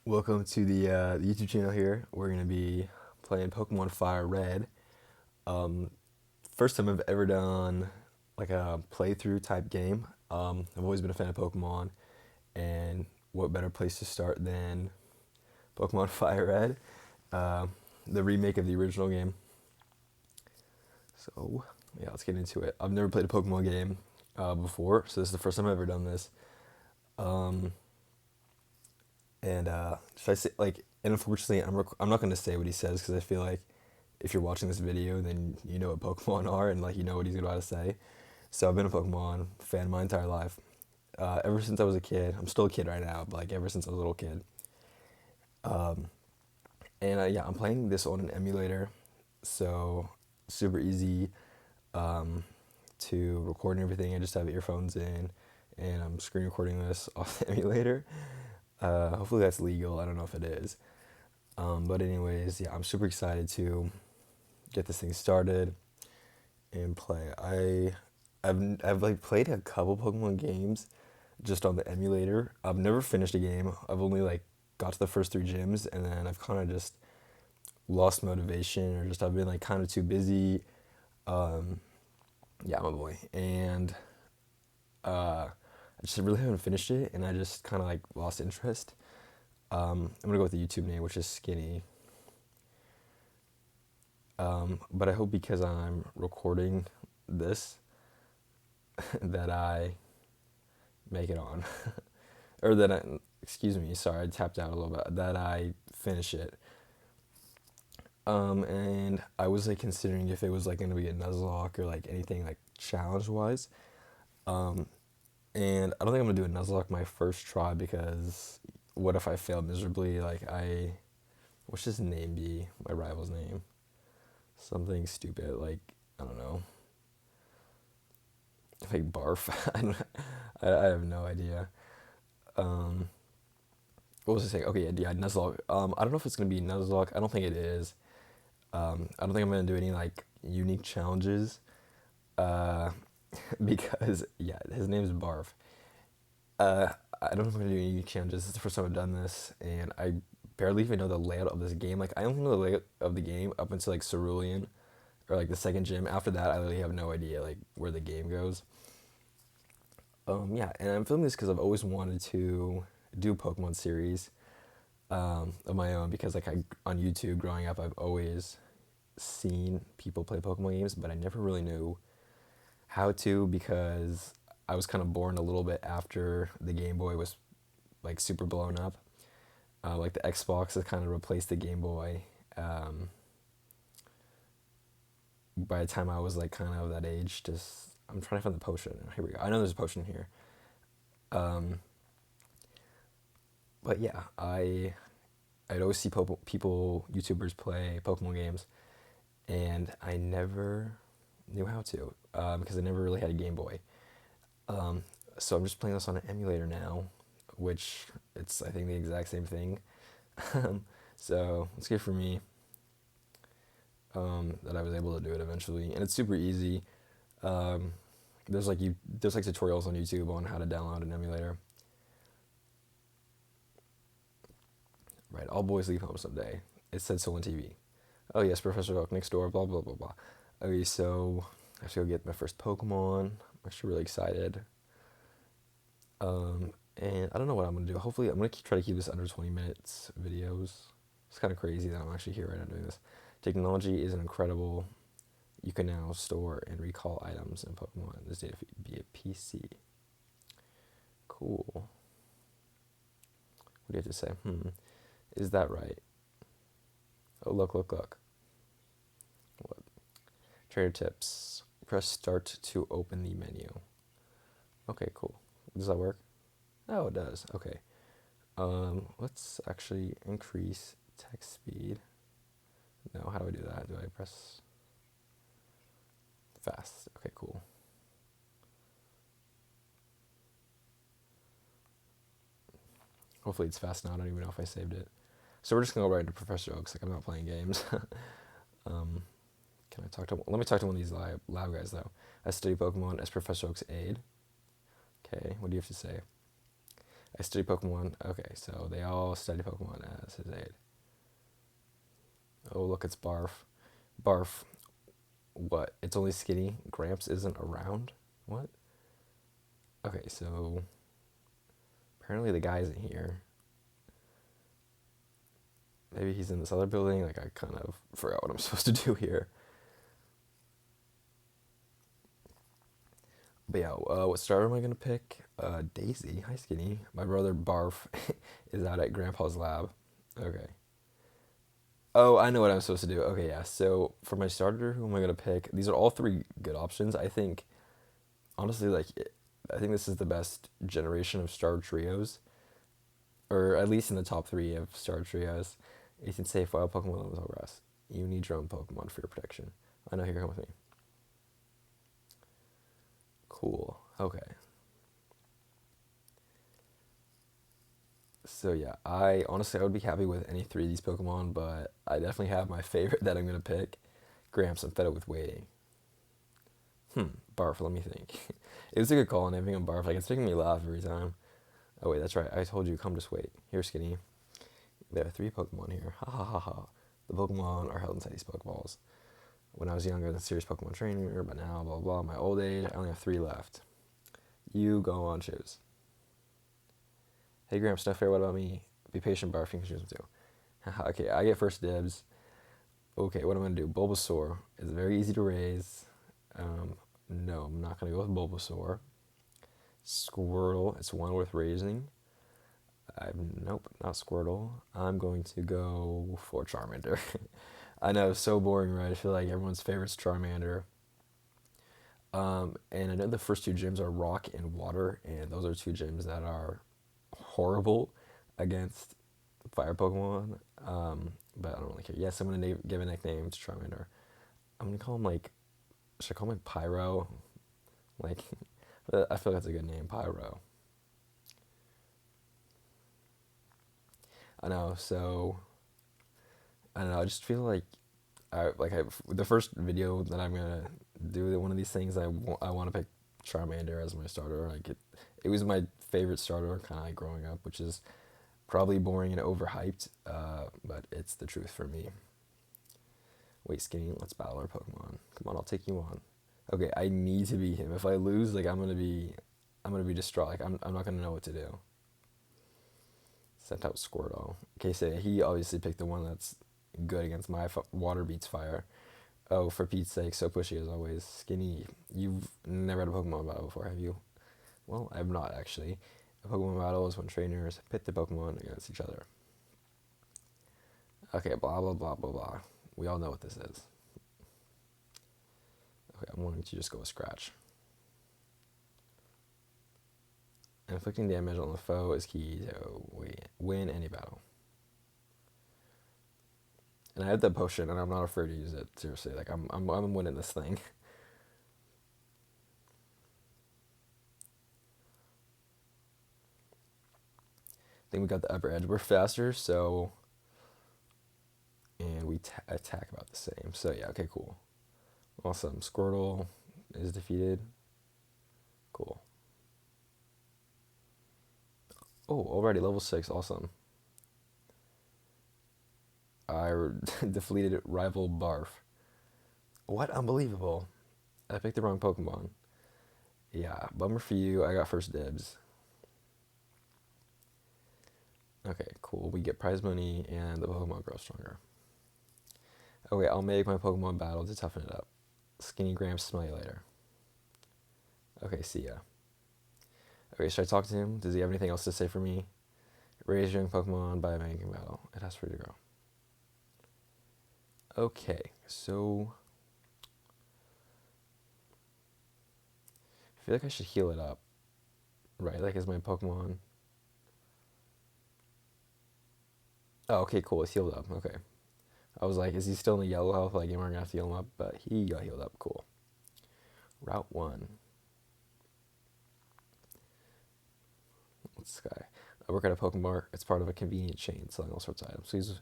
Welcome to the YouTube channel here. We're going to be playing Pokemon Fire Red. Um, First time I've ever done like a playthrough type game. I've always been a fan of Pokemon, and what better place to start than Pokemon Fire Red, uh, the remake of the original game. So, yeah, let's get into it. I've never played a Pokemon game before, so this is the first time I've ever done this. Um, and should I say, and unfortunately, I'm not going to say what he says because I feel like if you're watching this video, then you know what Pokemon are and like you know what he's about to say. So I've been a Pokemon fan my entire life. Ever since I was a kid. I'm still a kid right now, but like ever since I was a little kid. Um, and yeah, I'm playing this on an emulator, so super easy um, to record and everything. I just have earphones in, and I'm screen recording this off the emulator. Hopefully that's legal. I don't know if it is. But anyways, yeah, I'm super excited to get this thing started and play. I've like played a couple Pokemon games just on the emulator. I've never finished a game. I've only like got to the first three gyms and then I've kind of just lost motivation or just I've been like kind of too busy. Um, yeah, my boy. And I just really haven't finished it and I just kind of like lost interest. I'm gonna go with the YouTube name, which is Skinny. But I hope because I'm recording this that I make it on. Or that I, excuse me, sorry, I tapped out a little bit, that I finish it. And I was like considering if it was like gonna be a Nuzlocke or like anything like challenge wise. Um, and I don't think I'm gonna do a Nuzlocke my first try because what if I fail miserably? What's his name be? My rival's name. Something stupid, like, I don't know. Like Barf. I have no idea. Um, what was I saying? Okay, yeah, Nuzlocke. I don't know if it's gonna be Nuzlocke. I don't think it is. I don't think I'm gonna do any like unique challenges. Uh, because yeah, his name is Barf. Uh, I don't know if I'm gonna do any unique challenges. This is the first time I've done this, and I barely even know the layout of this game. Like I only know the layout of the game up until like Cerulean or like the second gym. After that, I really have no idea like where the game goes. Yeah, and I'm filming this because I've always wanted to do a Pokemon series of my own because like I on YouTube growing up, I've always seen people play Pokemon games, but I never really knew how to because I was kind of born a little bit after the Game Boy was like super blown up. Like the Xbox has kind of replaced the Game Boy. Um, by the time I was like kind of that age, just I'm trying to find the potion. Here we go. I know there's a potion here. Um, but yeah, I'd always see people YouTubers play Pokemon games, and I never knew how to because I never really had a Game Boy. Um, so I'm just playing this on an emulator now, which it's I think the exact same thing. So it's good for me that I was able to do it eventually, and it's super easy. Um, there's like tutorials on YouTube on how to download an emulator. Right, all boys leave home someday. It said so on TV. Oh yes, Professor Oak next door. Blah blah blah blah. Okay, so I have to go get my first Pokemon. I'm actually really excited. And I don't know what I'm gonna do. Hopefully, I'm gonna try to keep this under 20 minutes videos. It's kind of crazy that I'm actually here right now doing this. Technology is incredible. You can now store and recall items in Pokemon. This data via PC. Cool. What do you have to say? Is that right? Oh, look, look, look. What? Trader tips. Press start to open the menu. Okay, cool. Does that work? Oh, it does. Okay. Let's actually increase text speed. No, how do I do that? Do I press fast? Okay, cool. Hopefully it's fast now. I don't even know if I saved it. So we're just gonna go right into Professor Oaks. Like I'm not playing games. um, can I talk to? Let me talk to one of these lab guys though. I study Pokemon as Professor Oak's aide. Okay, what do you have to say? I study Pokemon. Okay, so they all study Pokemon as his aide. Oh, look, it's Barf. Barf. What? It's only Skinny. Gramps isn't around? What? Okay, so apparently the guy's in here. Maybe he's in this other building. Like, I kind of forgot what I'm supposed to do here. But yeah, what starter am I gonna pick? Daisy. Hi, Skinny. My brother Barf is out at Grandpa's lab. Okay. Oh, I know what I'm supposed to do. Okay, yeah. So for my starter, who am I gonna pick? These are all three good options. I think, honestly, I think this is the best generation of star trios, or at least in the top three of star trios. You can say wild Pokemon with all grass. You need your own Pokemon for your protection. I know. Here, come with me. Cool. Okay. So yeah, I honestly I would be happy with any three of these Pokemon, but I definitely have my favorite that I'm gonna pick. Gramps, I'm fed up with waiting. Barf, let me think. It was a good call and everything on Barf. Like, it's making me laugh every time. Oh wait, that's right. I told you, come just wait. Here, Skinny. There are three Pokemon here. Ha ha ha ha. The Pokemon are held inside these Pokeballs. When I was younger, the serious Pokemon trainer, but now, blah, blah, blah. My old age, I only have three left. You go on, choose. Hey, Gramps, no fair, what about me? Be patient, Barf, you can choose them too. Haha, okay, I get first dibs. Okay, what am I going to do? Bulbasaur is very easy to raise. No, I'm not going to go with Bulbasaur. Squirtle, it's one worth raising. Nope, not Squirtle. I'm going to go for Charmander. I know, so boring, right? I feel like everyone's favorite's Charmander. And I know the first two gyms are Rock and Water, and those are two gyms that are horrible against Fire Pokemon. But I don't really care. Yes, I'm gonna give a nickname to Charmander. I'm gonna call him like, should I call him like Pyro? Like, I feel like that's a good name, Pyro. I know. So I don't know. I just feel like the first video that I'm gonna do one of these things. I want to pick Charmander as my starter. Like it was my favorite starter kind of like growing up, which is probably boring and overhyped, but it's the truth for me. Wait, Skinny, let's battle our Pokemon. Come on, I'll take you on. Okay, I need to beat him. If I lose, like I'm gonna be distraught. Like I'm not gonna know what to do. Sent out Squirtle. Okay, so he obviously picked the one that's good against my water beats fire. Oh, for Pete's sake, so pushy as always. Skinny, you've never had a Pokemon battle before, have you? Well, I have not actually. A Pokemon battle is when trainers pit the Pokemon against each other. Okay, blah blah blah blah blah. We all know what this is. Okay, I'm wanting to just go with Scratch. Inflicting damage on the foe is key to win any battle. And I have that potion, and I'm not afraid to use it. Seriously, like I'm winning this thing. I think we got the upper edge. We're faster, so and we attack about the same. So yeah, okay, cool, awesome. Squirtle is defeated. Cool. Oh, already level 6. Awesome. I defeated rival Barf. What? Unbelievable. I picked the wrong Pokemon. Yeah, bummer for you. I got first dibs. Okay, cool. We get prize money and the Pokemon grows stronger. Okay, I'll make my Pokemon battle to toughen it up. Skinny Gramps, smell you later. Okay, see ya. Okay, should I talk to him? Does he have anything else to say for me? Raise young Pokemon by making battle. It has free to grow. Okay, so I feel like I should heal it up, right? Like, is my Pokemon? Oh, okay, cool. It's healed up. Okay. I was like, is he still in the yellow health? Like, am I gonna have to heal him up? But he got healed up. Cool. Route 1. What's this guy? I work at a Pokemon. It's part of a convenient chain selling all sorts of items. Please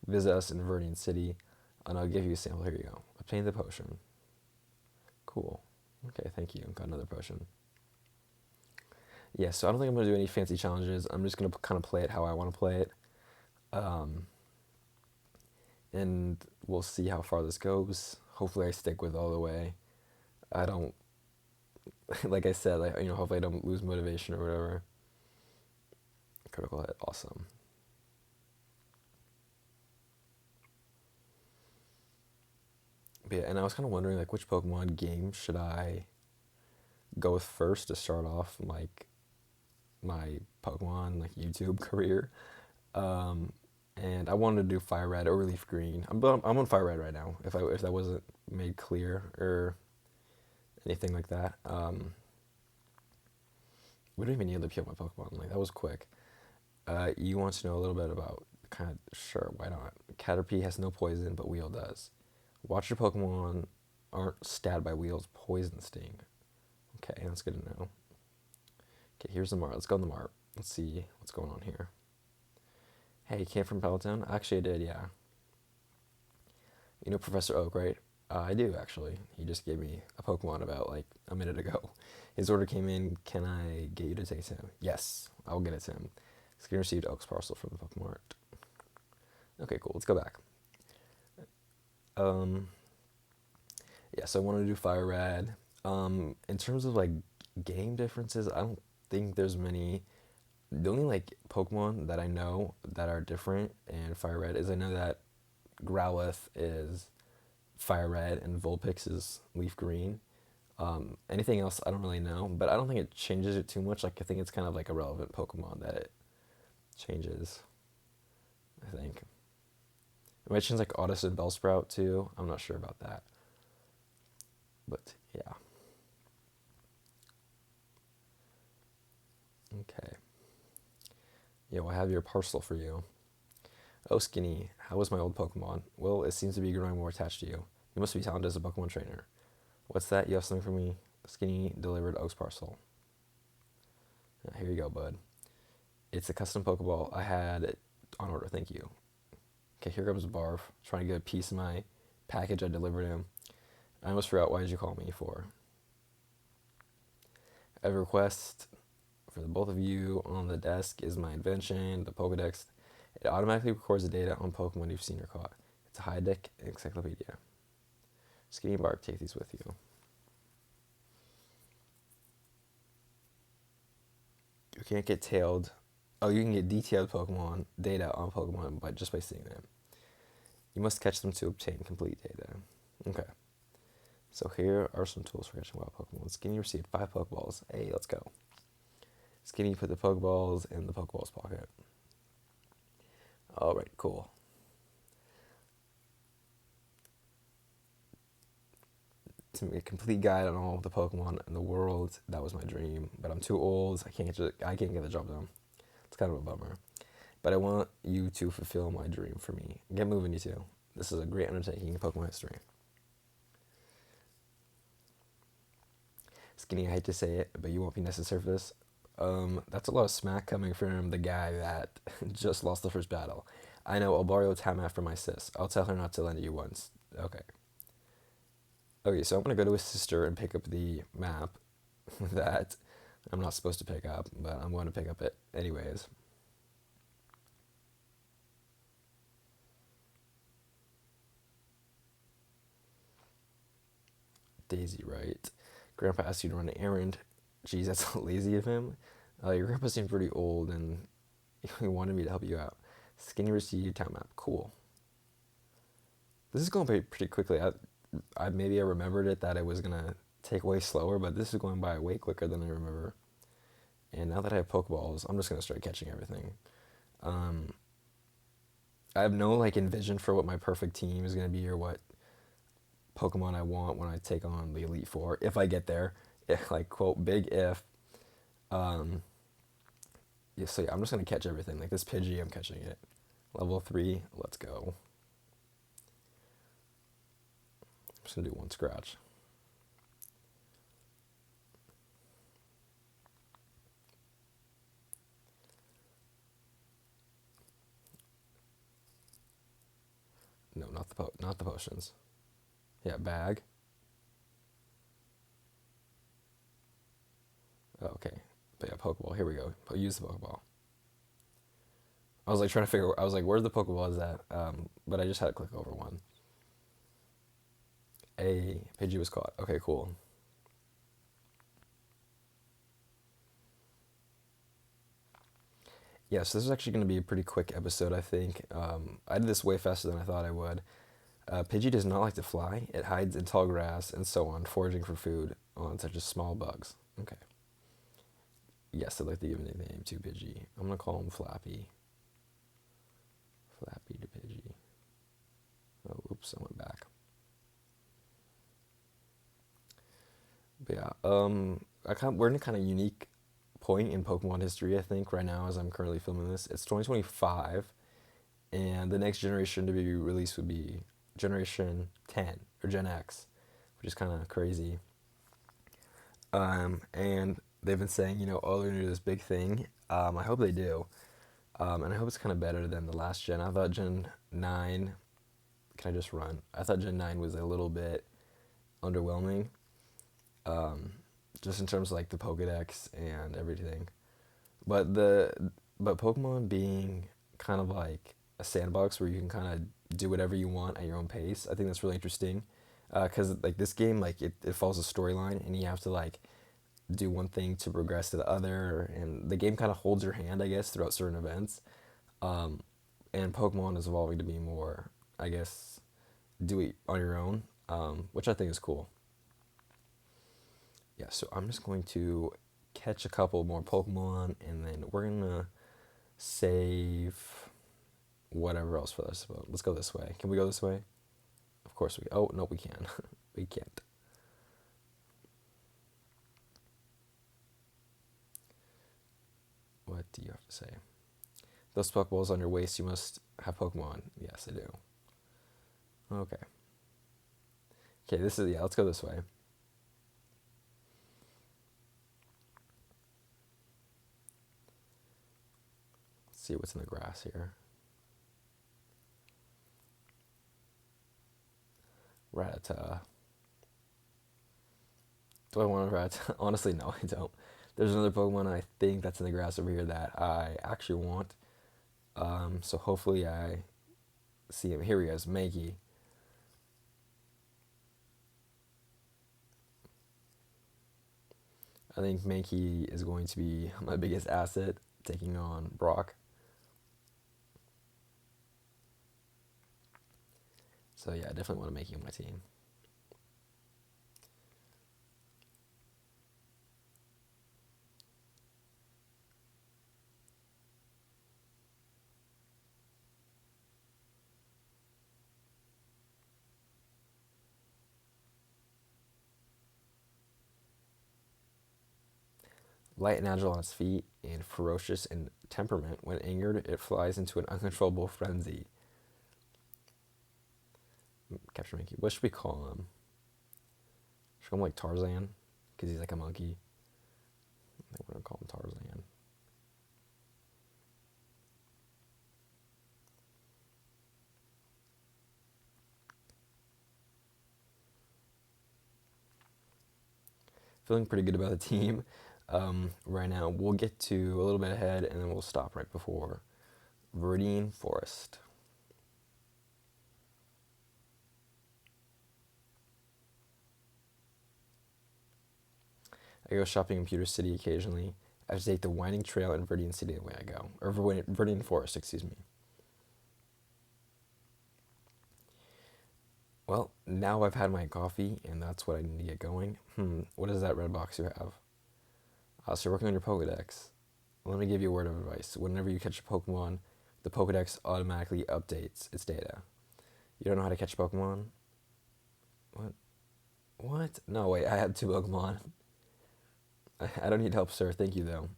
visit us in Viridian City, and I'll give you a sample. Here you go. Obtain the potion. Cool. Okay, thank you. Got another potion. Yeah, so I don't think I'm gonna do any fancy challenges. I'm just gonna kind of play it how I want to play it, um, and we'll see how far this goes. Hopefully, I stick with all the way. I don't, like I said, like hopefully I don't lose motivation or whatever. Critical hit, awesome. But yeah, and I was kind of wondering like which Pokemon game should I go with first to start off like my Pokemon like YouTube career. Um, and I wanted to do Fire Red or Leaf Green. I'm on Fire Red right now. If that wasn't made clear or anything like that. We don't even need to kill my Pokemon. Like that was quick. You want to know a little bit about kind of sure why not? Caterpie has no poison, but Wheel does. Watch your Pokemon aren't stabbed by Wheel's poison sting. Okay, that's good to know. Okay, here's the Mart. Let's go on the Mart. Let's see what's going on here. Hey, you came from Peloton? Actually, I did, yeah. You know Professor Oak, right? I do, actually. He just gave me a Pokemon about, like, a minute ago. His order came in. Can I get you to take it to him? Yes, I'll get it to him. Skinner received Oak's parcel from the Pokemon Mart. Okay, cool. Let's go back. Um, yeah, so I want to do Fire Red. In terms of, like, game differences, I don't think there's many. The only like Pokemon that I know that are different in Fire Red is I know that Growlithe is Fire Red and Vulpix is Leaf Green. Anything else I don't really know, but I don't think it changes it too much. Like I think it's kind of like a relevant Pokemon that it changes. I think it might change like Oddish and Bellsprout too. I'm not sure about that, but yeah. Okay. Yeah, well, I have your parcel for you. Oh, Skinny, how was my old Pokemon? Well, it seems to be growing more attached to you. You must be talented as a Pokemon trainer. What's that? You have something for me? Skinny delivered Oak's parcel. Here you go, bud. It's a custom Pokeball. I had it on order. Thank you. Okay, here comes Barf, trying to get a piece of my package I delivered him. I almost forgot. Why did you call me for? I have a request for the both of you on the desk is my invention, the Pokedex. It automatically records the data on Pokemon you've seen or caught. It's a high-tech encyclopedia. Skinny and Barf, take these with you. You can't get tailed. Oh, you can get detailed Pokemon data on Pokemon just by seeing them. You must catch them to obtain complete data. Okay. So here are some tools for catching wild Pokemon. Skinny received 5 Pokeballs. Hey, let's go. Skinny put the Pokeballs in the Pokeball's pocket. Alright, cool. To make a complete guide on all the Pokemon in the world, that was my dream. But I'm too old. I can't get the job done. It's kind of a bummer. But I want you to fulfill my dream for me. Get moving, you two. This is a great undertaking in Pokemon history. Skinny, I hate to say it, but you won't be necessary for this. That's a lot of smack coming from the guy that just lost the first battle. I know, I'll borrow time after my sis. I'll tell her not to lend it you once. Okay. Okay, so I'm gonna go to his sister and pick up the map that I'm not supposed to pick up, but I'm going to pick up it anyways. Daisy, right? Grandpa asked you to run an errand. Geez, that's lazy of him. Your grandpa seems pretty old and he wanted me to help you out. Skinny received town map. Cool. This is going pretty quickly. I maybe I remembered it that it was gonna take way slower, but this is going by way quicker than I remember. And now that I have Pokeballs, I'm just gonna start catching everything. Um, I have no like envision for what my perfect team is gonna be or what Pokemon I want when I take on the Elite Four if I get there. If, like quote big if. Um, yeah, so yeah, I'm just gonna catch everything. Like this Pidgey, I'm catching it. Level 3, let's go. I'm just gonna do one scratch. No, not the potions. Yeah, bag. Oh, okay. But yeah, Pokeball. Here we go. Use the Pokeball. I was like trying to figure. I was like, where the Pokeball is at? But I just had to click over one. A Pidgey was caught. Okay, cool. Yeah, so this is actually going to be a pretty quick episode, I think. I did this way faster than I thought I would. Pidgey does not like to fly. It hides in tall grass and so on, foraging for food on such as small bugs. Okay. Yes, I'd like to give a nickname to Pidgey. I'm going to call him Flappy. Flappy to Pidgey. Oh, oops, I went back. But yeah, we're in a kind of unique point in Pokemon history, I think, right now as I'm currently filming this. It's 2025, and the next generation to be released would be Generation 10 or Gen X, which is kind of crazy. And they've been saying, oh, they're gonna do this big thing. I hope they do, and I hope it's kind of better than the last gen. I thought Gen 9. Can I just run? I thought Gen 9 was a little bit underwhelming, just in terms of like the Pokedex and everything. But Pokemon being kind of like a sandbox where you can kind of do whatever you want at your own pace, I think that's really interesting. Because like this game, like it follows a storyline, and you have to like do one thing to progress to the other, and the game kind of holds your hand, I guess, throughout certain events. Um, and Pokemon is evolving to be more, I guess, do it on your own, which I think is cool. Yeah, so I'm just going to catch a couple more Pokemon, and then we're gonna save whatever else for this. But let's go this way. Can we go this way? Of course we. Oh no, we can. We can't. What do you have to say? Those Pokeballs on your waist. You must have Pokemon. Yes, I do. Okay. Okay. This is, yeah. Let's go this way. Let's see what's in the grass here. Rattata. Do I want a Rattata? Honestly, no, I don't. There's another Pokemon I think that's in the grass over here that I actually want. So hopefully I see him. Here he is, Mankey. I think Mankey is going to be my biggest asset, taking on Brock. So yeah, I definitely want to Mankey on my team. Light and agile on its feet, and ferocious in temperament. When angered, it flies into an uncontrollable frenzy. Capture Mankey. What should we call him? Should we call him like Tarzan? Because he's like a monkey. I think we're going to call him Tarzan. Feeling pretty good about the team right now. We'll get to a little bit ahead, and then we'll stop right before Viridian Forest. I go shopping in Pewter City occasionally. I have to take the winding trail in Viridian City the way I go. Or Viridian Forest, excuse me. Well, now I've had my coffee, and that's what I need to get going. What is that red box you have? So you're working on your Pokedex. Let me give you a word of advice. Whenever you catch a Pokemon, the Pokedex automatically updates its data. You don't know how to catch Pokemon? What? What? No, wait, I had two Pokemon. I don't need help, sir. Thank you, though.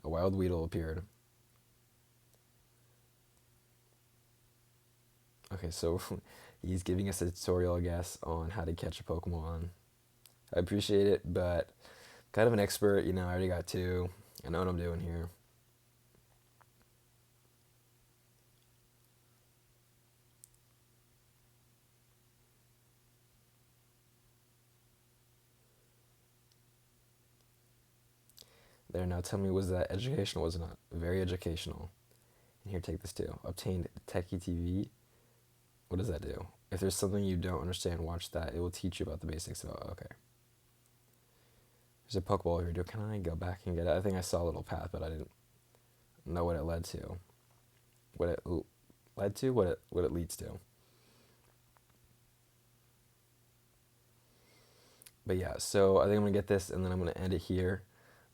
A wild Weedle appeared. Okay, so he's giving us a tutorial, I guess, on how to catch a Pokemon. I appreciate it, but kind of an expert, I already got two. I know what I'm doing here. There, now tell me, was that educational? Was it not? Very educational. And here, take this too. Obtained Techie TV. What does that do? If there's something you don't understand, watch that. It will teach you about the basics of it. Okay. There's a Pokeball here. Can I go back and get it? I think I saw a little path, but I didn't know what it led to. What it led to? What it leads to. But yeah, so I think I'm gonna get this, and then I'm gonna end it here.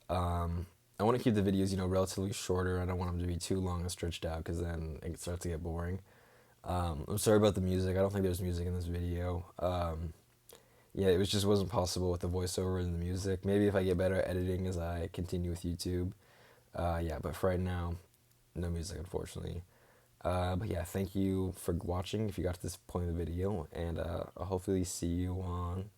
I want to keep the videos, relatively shorter. I don't want them to be too long and stretched out because then it starts to get boring. I'm sorry about the music. I don't think there's music in this video. Yeah, it just wasn't possible with the voiceover and the music. Maybe if I get better at editing as I continue with YouTube. Yeah, but for right now, no music, unfortunately. But thank you for watching if you got to this point of the video, and I'll hopefully see you on